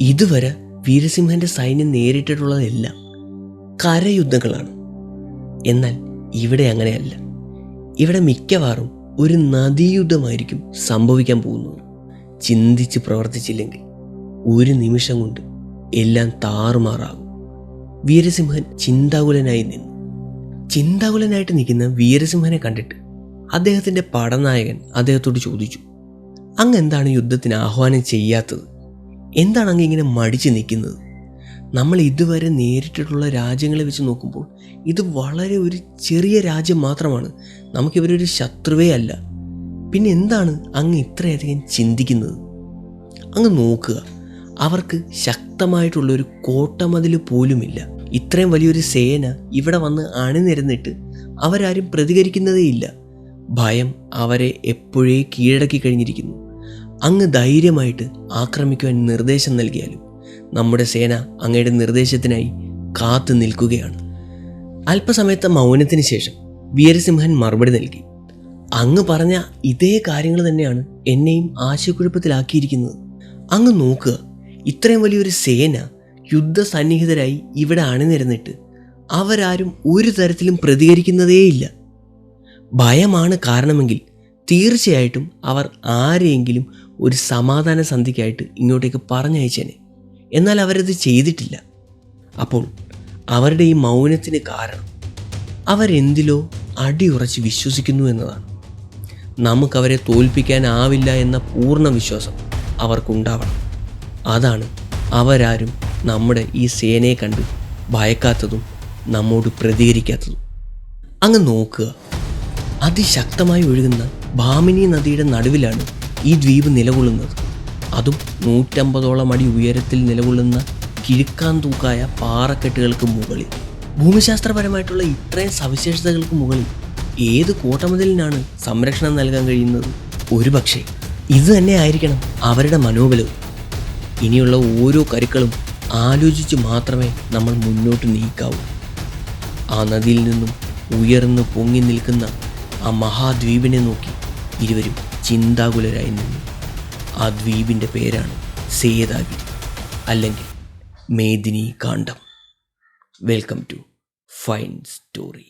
ഇതുവരെ വീരസിംഹന്റെ സൈന്യം നേരിട്ടിട്ടുള്ളതെല്ലാം കരയുദ്ധങ്ങളാണ്. എന്നാൽ ഇവിടെ അങ്ങനെയല്ല. ഇവിടെ മിക്കവാറും ഒരു നദീയുദ്ധമായിരിക്കും സംഭവിക്കാൻ പോകുന്നത്. ചിന്തിച്ച് പ്രവർത്തിച്ചില്ലെങ്കിൽ ഒരു നിമിഷം കൊണ്ട് എല്ലാം താറുമാറാകും. വീരസിംഹൻ ചിന്താകുലനായി നിന്നു. ചിന്താകുലനായിട്ട് നിൽക്കുന്ന വീരസിംഹനെ കണ്ടിട്ട് അദ്ദേഹത്തിൻ്റെ പടനായകൻ അദ്ദേഹത്തോട് ചോദിച്ചു, അങ്ങ് എന്താണ് യുദ്ധത്തിന് ആഹ്വാനം ചെയ്യാത്തത്? എന്താണ് അങ്ങ് ഇങ്ങനെ മടിച്ച് നിൽക്കുന്നത്? നമ്മൾ ഇതുവരെ നേരിട്ടിട്ടുള്ള രാജ്യങ്ങളെ വെച്ച് നോക്കുമ്പോൾ ഇത് വളരെ ഒരു ചെറിയ രാജ്യം മാത്രമാണ്. നമുക്കിവരൊരു ശത്രുവേ അല്ല. പിന്നെ എന്താണ് അങ്ങ് ഇത്രയധികം ചിന്തിക്കുന്നത്? അങ്ങ് നോക്കുക, അവർക്ക് ശക്തമായിട്ടുള്ളൊരു കോട്ടമതിൽ പോലുമില്ല. ഇത്രയും വലിയൊരു സേന ഇവിടെ വന്ന് അണിനിരന്നിട്ട് അവരാരും പ്രതികരിക്കുന്നതേയില്ല. ഭയം അവരെ എപ്പോഴേ കീഴടക്കി കഴിഞ്ഞിരിക്കുന്നു. അങ്ങ് ധൈര്യമായിട്ട് ആക്രമിക്കുവാൻ നിർദ്ദേശം നൽകിയാലും നമ്മുടെ സേന അങ്ങയുടെ നിർദ്ദേശത്തിനായി കാത്തു നിൽക്കുകയാണ്. അല്പസമയത്തെ മൗനത്തിന് ശേഷം വീരസിംഹൻ മറുപടി നൽകി, അങ്ങ് പറഞ്ഞ ഇതേ കാര്യങ്ങൾ തന്നെയാണ് എന്നെയും ആശയക്കുഴപ്പത്തിലാക്കിയിരിക്കുന്നത്. അങ്ങ് നോക്കുക, ഇത്രയും വലിയൊരു സേന യുദ്ധസന്നിഹിതരായി ഇവിടെ അണിനിരന്നിട്ട് അവരാരും ഒരു തരത്തിലും പ്രതികരിക്കുന്നതേയില്ല. ഭയമാണ് കാരണമെങ്കിൽ തീർച്ചയായിട്ടും അവർ ആരെയെങ്കിലും ഒരു സമാധാന സന്ധിക്കായിട്ട് ഇങ്ങോട്ടേക്ക് പറഞ്ഞയച്ചേനെ. എന്നാൽ അവരത് ചെയ്തിട്ടില്ല. അപ്പോൾ അവരുടെ ഈ മൗനത്തിന് കാരണം അവരെന്തിലോ അടിയുറച്ച് വിശ്വസിക്കുന്നു എന്നതാണ്. നമുക്കവരെ തോൽപ്പിക്കാനാവില്ല എന്ന പൂർണ്ണ വിശ്വാസം അവർക്കുണ്ടാവണം. അതാണ് അവരാരും നമ്മുടെ ഈ സേനയെ കണ്ട് ഭയക്കാത്തതും നമ്മോട് പ്രതികരിക്കാത്തതും. അങ്ങ് നോക്കുക, അതിശക്തമായി ഒഴുകുന്ന ഭാമിനി നദിയുടെ നടുവിലാണ് ഈ ദ്വീപ് നിലകൊള്ളുന്നത്. അതും 150ഓളം അടി ഉയരത്തിൽ നിലകൊള്ളുന്ന കിഴുക്കാൻ തൂക്കായ പാറക്കെട്ടുകൾക്ക് മുകളിൽ. ഭൂമിശാസ്ത്രപരമായിട്ടുള്ള ഇത്രയും സവിശേഷതകൾക്ക് മുകളിൽ ഏത് കോട്ടമതിലിനാണ് സംരക്ഷണം നൽകാൻ കഴിയുന്നത്? ഒരുപക്ഷെ ഇത് തന്നെ ആയിരിക്കണം അവരുടെ മനോബലവും. ഇനിയുള്ള ഓരോ കരുക്കളും ആലോചിച്ച് മാത്രമേ നമ്മൾ മുന്നോട്ട് നീക്കാവൂ. ആ നദിയിൽ നിന്നും ഉയർന്ന് പൊങ്ങി നിൽക്കുന്ന ആ മഹാദ്വീപിനെ നോക്കി ഇരുവരും ചിന്താകുലരായി നിന്നു. ആ ദ്വീപിൻ്റെ പേരാണ് സേതാഗിരി, അല്ലെങ്കിൽ Medini Kandam. Welcome to fine story.